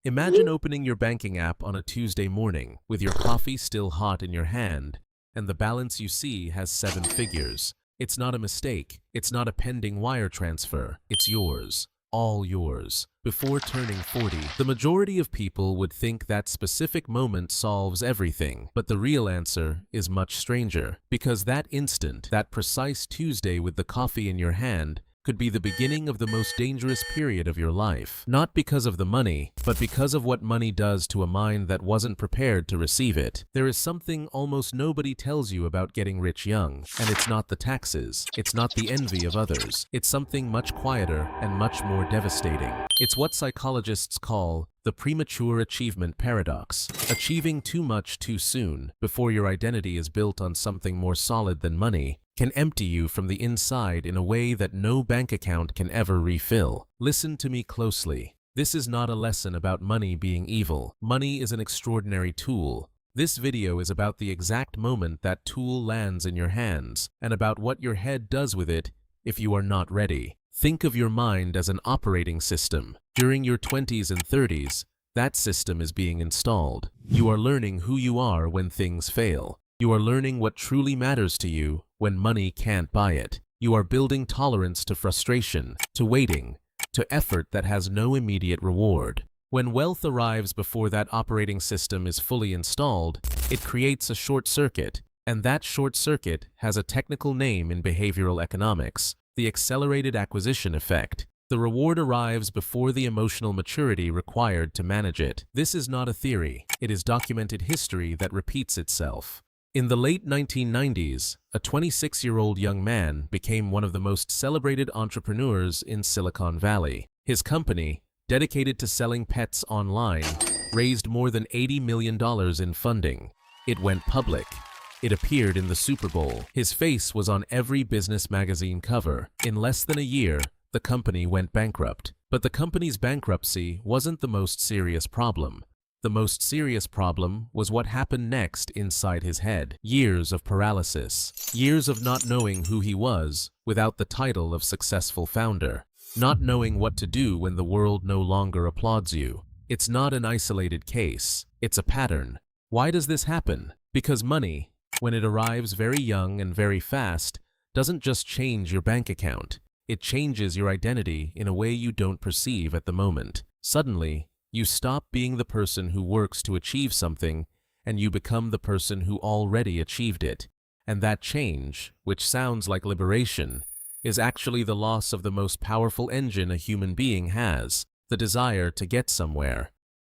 Imagine opening your banking app on a Tuesday morning with your coffee still hot in your hand, and the balance you see has 7 figures. It's not a mistake. It's not a pending wire transfer. It's yours. All yours. Before turning 40, the majority of people would think that specific moment solves everything. But the real answer is much stranger, because that instant, that precise Tuesday with the coffee in your hand, could be the beginning of the most dangerous period of your life. Not because of the money, but because of what money does to a mind that wasn't prepared to receive it. There is something almost nobody tells you about getting rich young, and it's not the taxes. It's not the envy of others. It's something much quieter and much more devastating. It's what psychologists call the premature achievement paradox. Achieving too much too soon, before your identity is built on something more solid than money, can empty you from the inside in a way that no bank account can ever refill. Listen to me closely. This is not a lesson about money being evil. Money is an extraordinary tool. This video is about the exact moment that tool lands in your hands, and about what your head does with it if you are not ready. Think of your mind as an operating system. During your 20s and 30s, that system is being installed. You are learning who you are when things fail. You are learning what truly matters to you when money can't buy it. You are building tolerance to frustration, to waiting, to effort that has no immediate reward. When wealth arrives before that operating system is fully installed, it creates a short circuit, and that short circuit has a technical name in behavioral economics: the accelerated acquisition effect. The reward arrives before the emotional maturity required to manage it. This is not a theory. It is documented history that repeats itself. In the late 1990s, a 26-year-old young man became one of the most celebrated entrepreneurs in Silicon Valley. His company, dedicated to selling pets online, raised more than $80 million in funding. It went public. It appeared in the Super Bowl. His face was on every business magazine cover. In less than a year, the company went bankrupt. But the company's bankruptcy wasn't the most serious problem. The most serious problem was what happened next inside his head. Years of paralysis. Years of not knowing who he was without the title of successful founder. Not knowing what to do when the world no longer applauds you. It's not an isolated case. It's a pattern. Why does this happen? Because money, when it arrives very young and very fast, doesn't just change your bank account. It changes your identity in a way you don't perceive at the moment. Suddenly, you stop being the person who works to achieve something, and you become the person who already achieved it. And that change, which sounds like liberation, is actually the loss of the most powerful engine a human being has, the desire to get somewhere.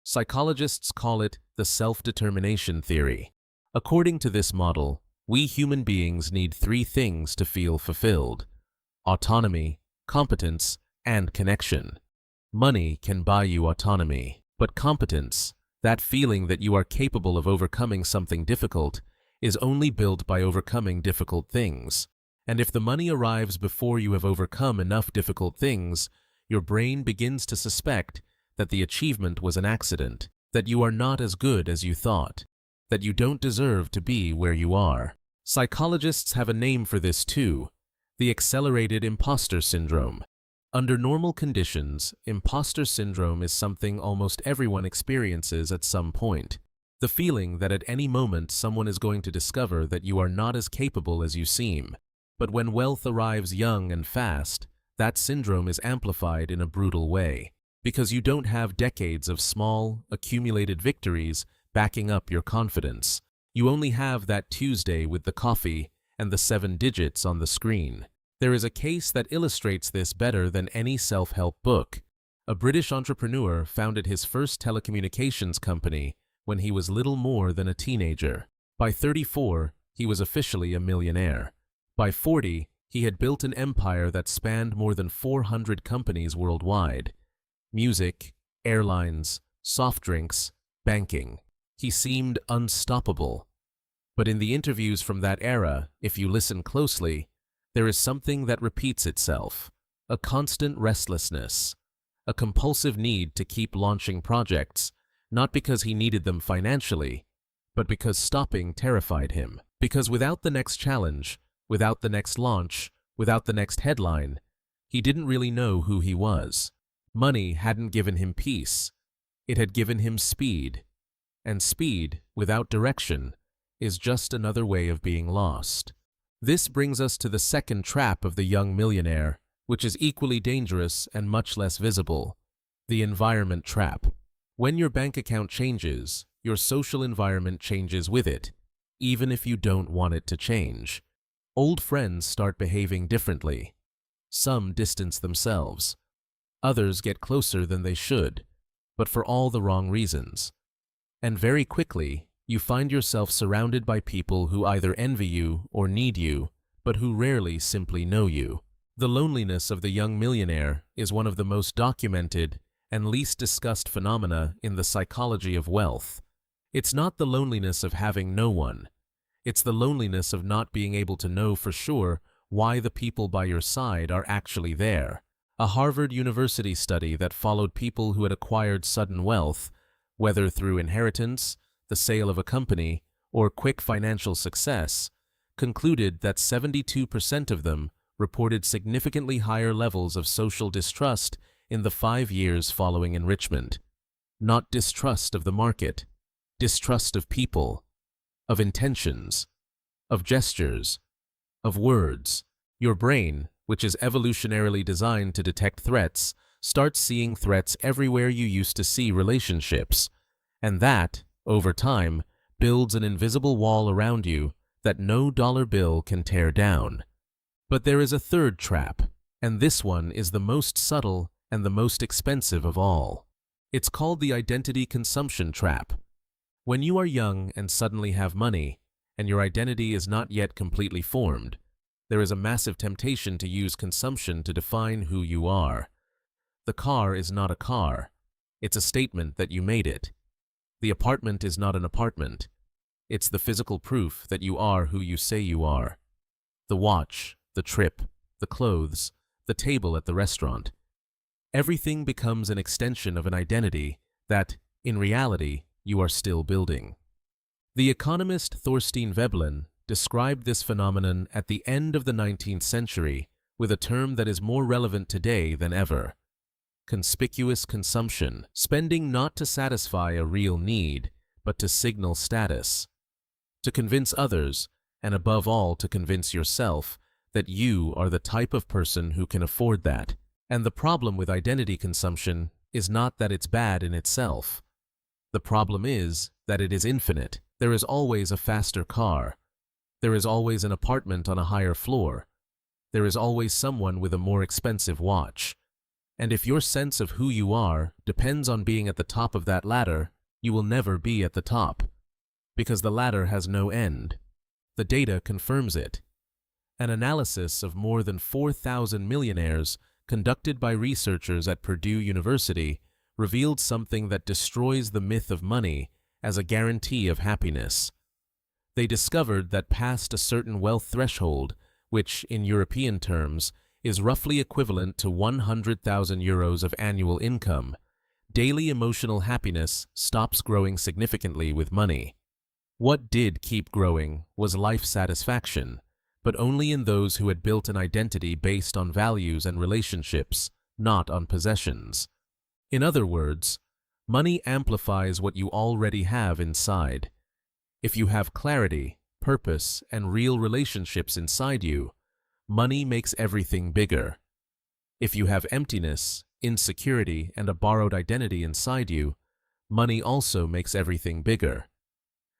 Psychologists call it the self-determination theory. According to this model, we human beings need 3 things to feel fulfilled: autonomy, competence, and connection. Money can buy you autonomy, but competence, that feeling that you are capable of overcoming something difficult, is only built by overcoming difficult things. And if the money arrives before you have overcome enough difficult things, your brain begins to suspect that the achievement was an accident, that you are not as good as you thought, that you don't deserve to be where you are. Psychologists have a name for this too: the accelerated imposter syndrome. Under normal conditions, imposter syndrome is something almost everyone experiences at some point. The feeling that at any moment someone is going to discover that you are not as capable as you seem. But when wealth arrives young and fast, that syndrome is amplified in a brutal way, because you don't have decades of small, accumulated victories backing up your confidence. You only have that Tuesday with the coffee and the 7 digits on the screen. There is a case that illustrates this better than any self-help book. A British entrepreneur founded his first telecommunications company when he was little more than a teenager. By 34, he was officially a millionaire. By 40, he had built an empire that spanned more than 400 companies worldwide. Music, airlines, soft drinks, banking. He seemed unstoppable. But in the interviews from that era, if you listen closely, there is something that repeats itself: a constant restlessness, a compulsive need to keep launching projects, not because he needed them financially, but because stopping terrified him. Because without the next challenge, without the next launch, without the next headline, he didn't really know who he was. Money hadn't given him peace, It had given him speed, and speed, without direction, is just another way of being lost. This brings us to the second trap of the young millionaire, which is equally dangerous and much less visible: the environment trap. When your bank account changes, your social environment changes with it, even if you don't want it to change. Old friends start behaving differently. Some distance themselves. Others get closer than they should, but for all the wrong reasons. And very quickly, you find yourself surrounded by people who either envy you or need you, but who rarely simply know you. The loneliness of the young millionaire is one of the most documented and least discussed phenomena in the psychology of wealth. It's not the loneliness of having no one. It's the loneliness of not being able to know for sure why the people by your side are actually there. A Harvard University study that followed people who had acquired sudden wealth, whether through inheritance, the sale of a company, or quick financial success, concluded that 72% of them reported significantly higher levels of social distrust in the 5 years following enrichment. Not distrust of the market, distrust of people, of intentions, of gestures, of words. Your brain, which is evolutionarily designed to detect threats, starts seeing threats everywhere you used to see relationships, and that, over time, builds an invisible wall around you that no dollar bill can tear down. But there is a third trap, and this one is the most subtle and the most expensive of all. It's called the identity consumption trap. When you are young and suddenly have money, and your identity is not yet completely formed, there is a massive temptation to use consumption to define who you are. The car is not a car. It's a statement that you made it. The apartment is not an apartment. It's the physical proof that you are who you say you are. The watch, the trip, the clothes, the table at the restaurant. Everything becomes an extension of an identity that, in reality, you are still building. The economist Thorstein Veblen described this phenomenon at the end of the 19th century with a term that is more relevant today than ever: conspicuous consumption, spending not to satisfy a real need, but to signal status, to convince others, and above all to convince yourself, that you are the type of person who can afford that. And the problem with identity consumption is not that it's bad in itself. The problem is that it is infinite. There is always a faster car. There is always an apartment on a higher floor. There is always someone with a more expensive watch. And if your sense of who you are depends on being at the top of that ladder, you will never be at the top, because the ladder has no end. The data confirms it. An analysis of more than 4,000 millionaires conducted by researchers at Purdue University revealed something that destroys the myth of money as a guarantee of happiness. They discovered that past a certain wealth threshold, which, in European terms, is roughly equivalent to 100,000 euros of annual income, daily emotional happiness stops growing significantly with money. What did keep growing was life satisfaction, but only in those who had built an identity based on values and relationships, not on possessions. In other words, money amplifies what you already have inside. If you have clarity, purpose, and real relationships inside you, money makes everything bigger. If you have emptiness, insecurity, and a borrowed identity inside you, money also makes everything bigger.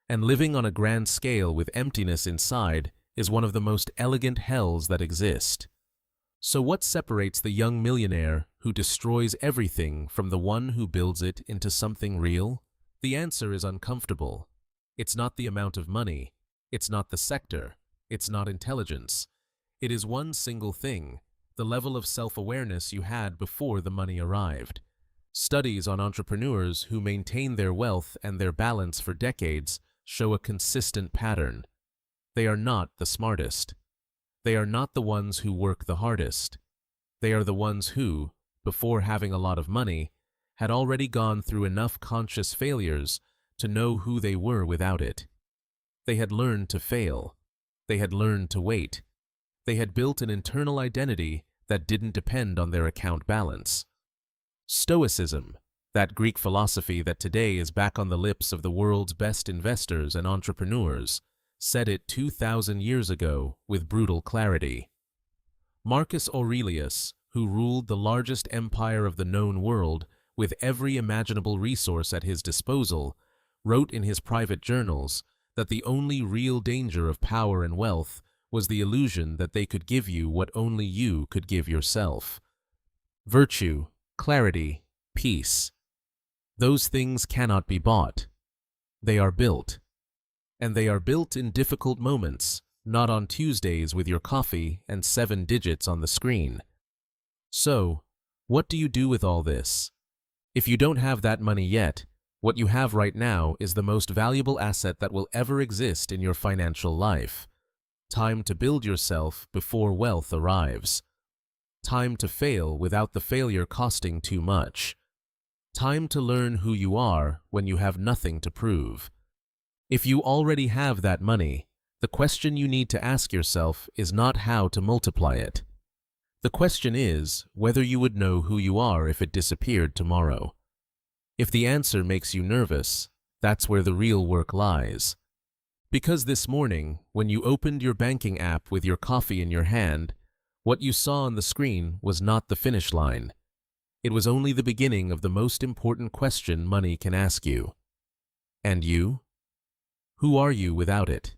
And living on a grand scale with emptiness inside is one of the most elegant hells that exist. So what separates the young millionaire who destroys everything from the one who builds it into something real? The answer is uncomfortable. It's not the amount of money. It's not the sector. It's not intelligence. It is one single thing: the level of self-awareness you had before the money arrived. Studies on entrepreneurs who maintain their wealth and their balance for decades show a consistent pattern. They are not the smartest. They are not the ones who work the hardest. They are the ones who, before having a lot of money, had already gone through enough conscious failures to know who they were without it. They had learned to fail. They had learned to wait. They had built an internal identity that didn't depend on their account balance. Stoicism, That Greek philosophy that today is back on the lips of the world's best investors and entrepreneurs, said it 2,000 years ago with brutal clarity. Marcus Aurelius, who ruled the largest empire of the known world with every imaginable resource at his disposal, wrote in his private journals that the only real danger of power and wealth was the illusion that they could give you what only you could give yourself. Virtue, clarity, peace. Those things cannot be bought. They are built. And they are built in difficult moments, not on Tuesdays with your coffee and 7 digits on the screen. So, what do you do with all this? If you don't have that money yet, what you have right now is the most valuable asset that will ever exist in your financial life. Time to build yourself before wealth arrives. Time to fail without the failure costing too much. Time to learn who you are when you have nothing to prove. If you already have that money, the question you need to ask yourself is not how to multiply it. The question is whether you would know who you are if it disappeared tomorrow. If the answer makes you nervous, that's where the real work lies. Because this morning, when you opened your banking app with your coffee in your hand, what you saw on the screen was not the finish line. It was only the beginning of the most important question money can ask you. And you? Who are you without it?